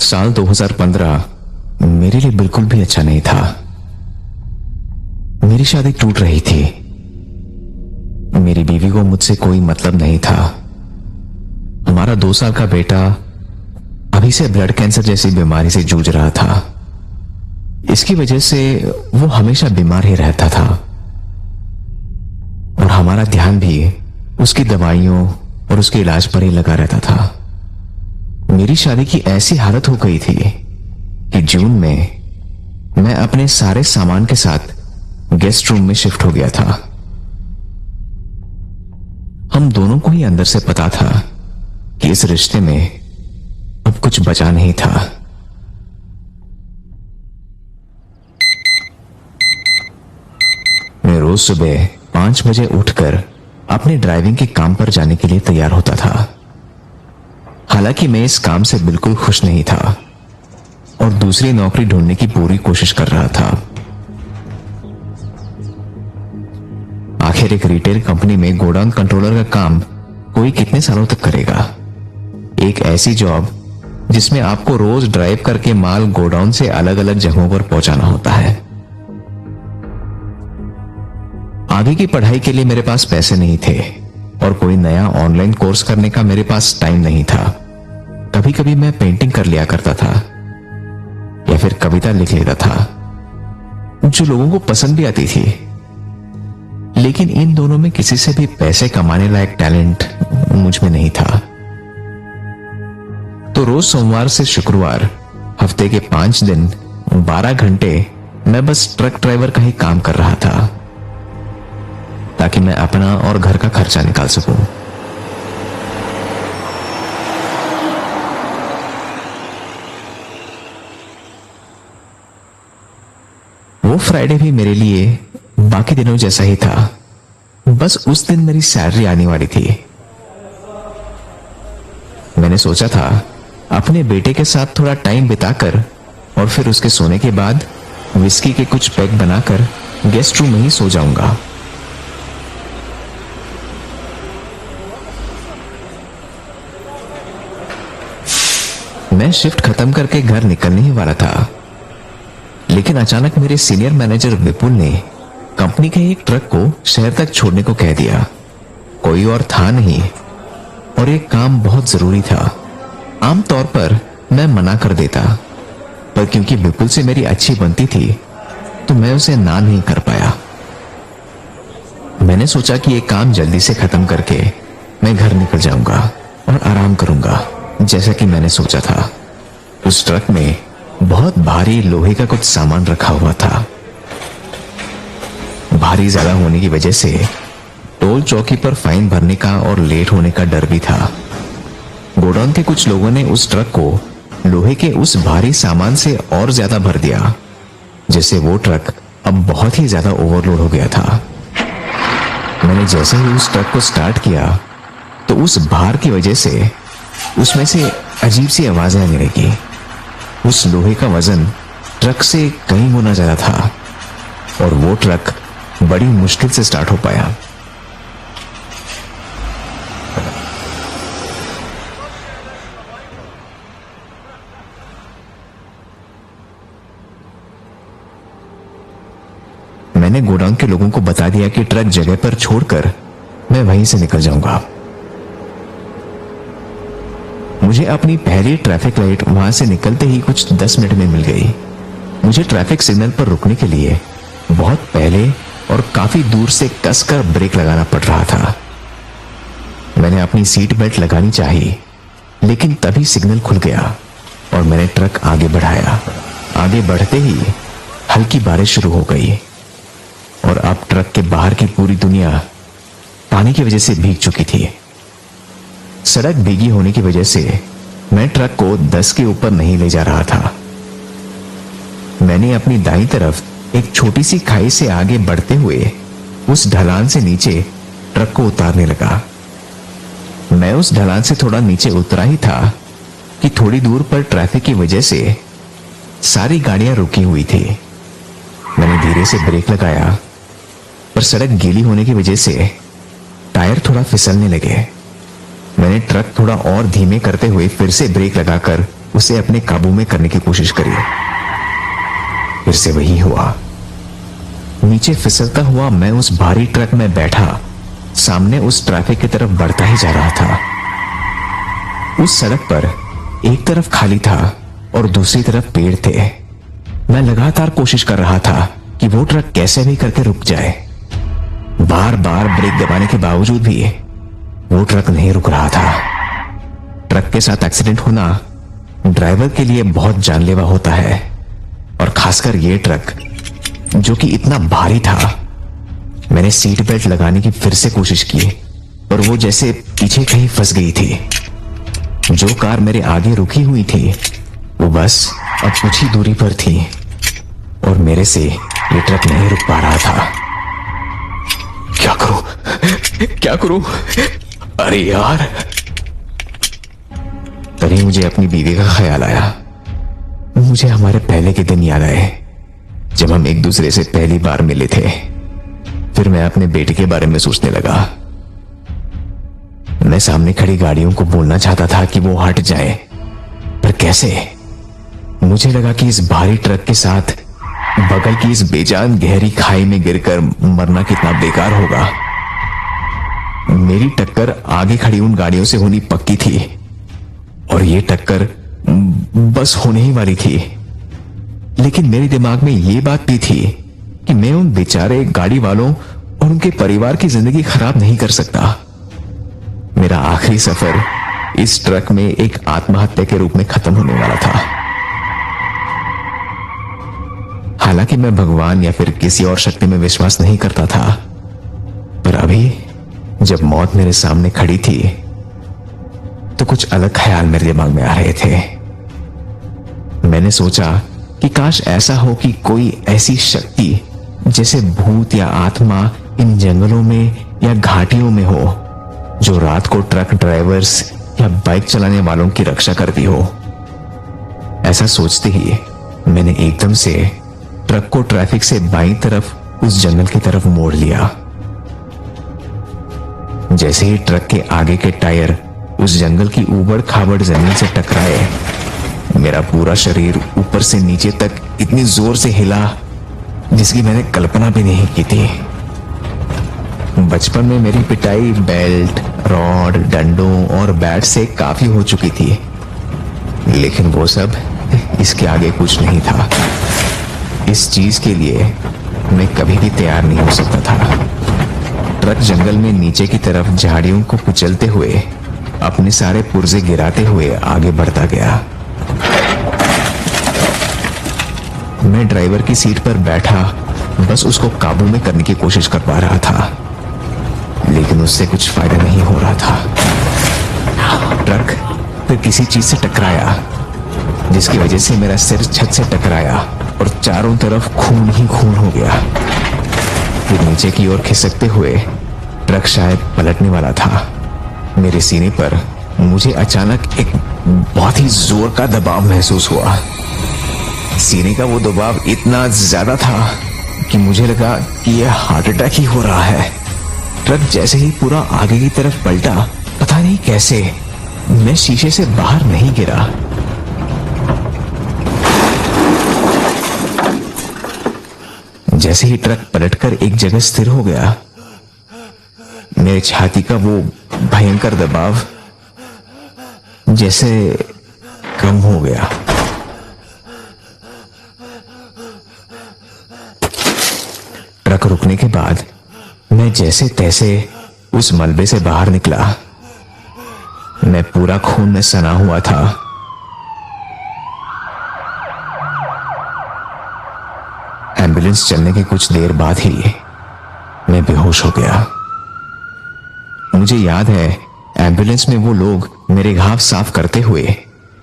साल 2015 मेरे लिए बिल्कुल भी अच्छा नहीं था। मेरी शादी टूट रही थी। मेरी बीवी को मुझसे कोई मतलब नहीं था। हमारा 2 साल का बेटा अभी से ब्लड कैंसर जैसी बीमारी से जूझ रहा था। इसकी वजह से वो हमेशा बीमार ही रहता था और हमारा ध्यान भी उसकी दवाइयों और उसके इलाज पर ही लगा रहता था। मेरी शादी की ऐसी हालत हो गई थी कि जून में मैं अपने सारे सामान के साथ गेस्ट रूम में शिफ्ट हो गया था। हम दोनों को ही अंदर से पता था कि इस रिश्ते में अब कुछ बचा नहीं था। मैं रोज सुबह 5 बजे उठकर अपने ड्राइविंग के काम पर जाने के लिए तैयार होता था। हालांकि मैं इस काम से बिल्कुल खुश नहीं था और दूसरी नौकरी ढूंढने की पूरी कोशिश कर रहा था। आखिर एक रिटेल कंपनी में गोडाउन कंट्रोलर का काम कोई कितने सालों तक करेगा। एक ऐसी जॉब जिसमें आपको रोज ड्राइव करके माल गोडाउन से अलग अलग जगहों पर पहुंचाना होता है। आगे की पढ़ाई के लिए मेरे पास पैसे नहीं थे और कोई नया ऑनलाइन कोर्स करने का मेरे पास टाइम नहीं था। कभी कभी मैं पेंटिंग कर लिया करता था या फिर कविता लिख लेता था जो लोगों को पसंद भी आती थी। लेकिन इन दोनों में किसी से भी पैसे कमाने लायक टैलेंट मुझ में नहीं था। तो रोज सोमवार से शुक्रवार हफ्ते के 5 दिन 12 घंटे मैं बस ट्रक ड्राइवर का ही काम कर रहा था ताकि मैं अपना और घर का खर्चा निकाल सकूं। वो फ्राइडे भी मेरे लिए बाकी दिनों जैसा ही था, बस उस दिन मेरी सैलरी आने वाली थी। मैंने सोचा था अपने बेटे के साथ थोड़ा टाइम बिताकर और फिर उसके सोने के बाद विस्की के कुछ पैक बनाकर गेस्ट रूम में ही सो जाऊंगा। मैं शिफ्ट खत्म करके घर निकलने ही वाला था, लेकिन अचानक मेरे सीनियर मैनेजर विपुल ने कंपनी के एक ट्रक को शहर तक छोड़ने को कह दिया। कोई और था नहीं और एक काम बहुत जरूरी था। आमतौर पर मैं मना कर देता, पर क्योंकि विपुल से मेरी अच्छी बनती थी तो मैं उसे ना नहीं कर पाया। मैंने सोचा कि ये काम जल्दी से खत्म करके मैं घर निकल जाऊंगा और आराम करूंगा जैसा कि मैंने सोचा था। उस ट्रक में बहुत भारी लोहे का कुछ सामान रखा हुआ था। भारी ज्यादा होने की वजह से टोल चौकी पर फाइन भरने का और लेट होने का डर भी था। गोडाउन के कुछ लोगों ने उस ट्रक को लोहे के उस भारी सामान से और ज्यादा भर दिया, जिससे वो ट्रक अब बहुत ही ज्यादा ओवरलोड हो गया था। मैंने जैसे ही उस ट्रक को स्टार्ट किया तो उस भार की वजह से उसमें से अजीब सी आवाजें आने लगी। उस लोहे का वजन ट्रक से कई गुना ज्यादा था और वो ट्रक बड़ी मुश्किल से स्टार्ट हो पाया। मैंने गोडाउन के लोगों को बता दिया कि ट्रक जगह पर छोड़कर मैं वहीं से निकल जाऊंगा। मुझे अपनी पहली ट्रैफिक लाइट वहां से निकलते ही कुछ 10 मिनट में मिल गई। मुझे ट्रैफिक सिग्नल पर रुकने के लिए बहुत पहले और काफी दूर से कसकर ब्रेक लगाना पड़ रहा था। मैंने अपनी सीट बेल्ट लगानी चाहिए, लेकिन तभी सिग्नल खुल गया और मैंने ट्रक आगे बढ़ाया। आगे बढ़ते ही हल्की बारिश शुरू हो गई और अब ट्रक के बाहर की पूरी दुनिया पानी की वजह से भीग चुकी थी। सड़क भीगी होने की वजह से मैं ट्रक को 10 के ऊपर नहीं ले जा रहा था। मैंने अपनी दाईं तरफ एक छोटी सी खाई से आगे बढ़ते हुए उस ढलान से नीचे ट्रक को उतारने लगा। मैं उस ढलान से थोड़ा नीचे उतरा ही था कि थोड़ी दूर पर ट्रैफिक की वजह से सारी गाड़ियां रुकी हुई थी। मैंने धीरे से ब्रेक लगाया, पर सड़क गीली होने की वजह से टायर थोड़ा फिसलने लगे। मैंने ट्रक थोड़ा और धीमे करते हुए फिर से ब्रेक लगाकर उसे अपने काबू में करने की कोशिश करी। फिर से वही हुआ। नीचे फिसलता हुआ मैं उस भारी ट्रक में बैठा सामने उस ट्रैफिक की तरफ बढ़ता ही जा रहा था। उस सड़क पर एक तरफ खाली था और दूसरी तरफ पेड़ थे। मैं लगातार कोशिश कर रहा था कि वो ट्रक कैसे भी करके रुक जाए। बार बार ब्रेक दबाने के बावजूद भी वो ट्रक नहीं रुक रहा था। ट्रक के साथ एक्सीडेंट होना ड्राइवर के लिए बहुत जानलेवा होता है, और खासकर ये ट्रक जो कि इतना भारी था। मैंने सीट बेल्ट लगाने की फिर से कोशिश की, और वो जैसे पीछे कहीं फंस गई थी। जो कार मेरे आगे रुकी हुई थी वो बस अब कुछ ही दूरी पर थी, और मेरे से ये ट्रक नहीं रुक पा रहा था। क्या करूं, क्या करूं? अरे यार! तभी मुझे अपनी बीवी का ख्याल आया। मुझे हमारे पहले के दिन याद आए जब हम एक दूसरे से पहली बार मिले थे। फिर मैं अपने बेटे के बारे में सोचने लगा। मैं सामने खड़ी गाड़ियों को बोलना चाहता था कि वो हट जाएं, पर कैसे? मुझे लगा कि इस भारी ट्रक के साथ बगल की इस बेजान गहरी खाई में गिरकर मरना कितना बेकार होगा। मेरी टक्कर आगे खड़ी उन गाड़ियों से होनी पक्की थी, और ये टक्कर बस होने ही वाली थी। लेकिन मेरे दिमाग में ये बात भी थी कि मैं उन बेचारे गाड़ी वालों और उनके परिवार की जिंदगी खराब नहीं कर सकता। मेरा आखिरी सफर इस ट्रक में एक आत्महत्या के रूप में खत्म होने वाला था। हालांकि मैं भगवान या फिर किसी और शक्ति में विश्वास नहीं करता था, पर अभी जब मौत मेरे सामने खड़ी थी तो कुछ अलग ख्याल मेरे दिमाग में आ रहे थे। मैंने सोचा कि काश ऐसा हो कि कोई ऐसी शक्ति जैसे भूत या आत्मा इन जंगलों में या घाटियों में हो, जो रात को ट्रक ड्राइवर्स या बाइक चलाने वालों की रक्षा करती हो। ऐसा सोचते ही मैंने एकदम से ट्रक को ट्रैफिक से बाईं तरफ उस जंगल की तरफ मोड़ लिया। जैसे ही ट्रक के आगे के टायर उस जंगल की ऊबड़ खाबड़ जमीन से टकराए, मेरा पूरा शरीर ऊपर से नीचे तक इतनी जोर से हिला जिसकी मैंने कल्पना भी नहीं की थी। बचपन में मेरी पिटाई बेल्ट, रॉड, डंडों और बैट से काफी हो चुकी थी, लेकिन वो सब इसके आगे कुछ नहीं था। इस चीज के लिए मैं कभी भी तैयार नहीं हो सकता था। ट्रक जंगल में नीचे की तरफ झाड़ियों को कुचलते हुए अपने सारे पुर्जे गिराते हुए आगे बढ़ता गया। मैं ड्राइवर की सीट पर बैठा बस उसको काबू में करने की कोशिश कर पा रहा था, लेकिन उससे कुछ फायदा नहीं हो रहा था। ट्रक फिर किसी चीज से टकराया, जिसकी वजह से मेरा सिर छत से टकराया और चारों तरफ खून ही खून हो गया। फिर नीचे की ओर खिसकते हुए ट्रक शायद पलटने वाला था। मेरे सीने पर मुझे अचानक एक बहुत ही जोर का दबाव महसूस हुआ। सीने का वो दबाव इतना ज्यादा था कि मुझे लगा कि यह हार्ट अटैक ही हो रहा है। ट्रक जैसे ही पूरा आगे की तरफ पलटा, पता नहीं कैसे मैं शीशे से बाहर नहीं गिरा। जैसे ही ट्रक पलटकर एक जगह स्थिर हो गया, मेरे छाती का वो भयंकर दबाव जैसे कम हो गया। ट्रक रुकने के बाद मैं जैसे तैसे उस मलबे से बाहर निकला। मैं पूरा खून में सना हुआ था। एम्बुलेंस चलने के कुछ देर बाद ही मैं बेहोश हो गया। मुझे याद है एम्बुलेंस में वो लोग मेरे घाव साफ करते हुए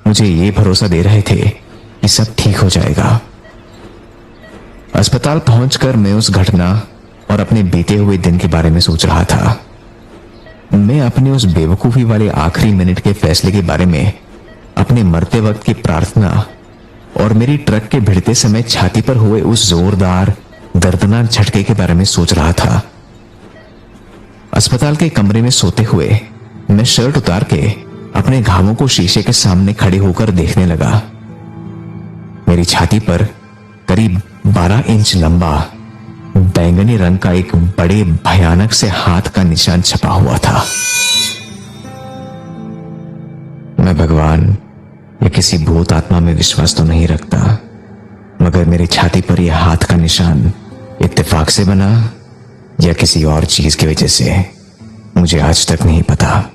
मुझे ये भरोसा दे रहे थे कि सब ठीक हो जाएगा। अस्पताल पहुंचकर मैं उस घटना और अपने बीते हुए दिन के बारे में सोच रहा था। मैं अपने उस बेवकूफी वाले आखिरी मिनट के फैसले के बारे में, अपने मरते वक्त की प्रार्थना और मेरी ट्रक के भिड़ते समय छाती पर हुए उस जोरदार दर्दनाक झटके के बारे में सोच रहा था। अस्पताल के कमरे में सोते हुए मैं शर्ट उतार के अपने घावों को शीशे के सामने खड़े होकर देखने लगा। मेरी छाती पर करीब 12 इंच लंबा बैंगनी रंग का एक बड़े भयानक से हाथ का निशान छपा हुआ था। मैं भगवान या किसी भूत आत्मा में विश्वास तो नहीं रखता, मगर मेरी छाती पर यह हाथ का निशान इत्तेफाक से बना या किसी और चीज की वजह से, मुझे आज तक नहीं पता।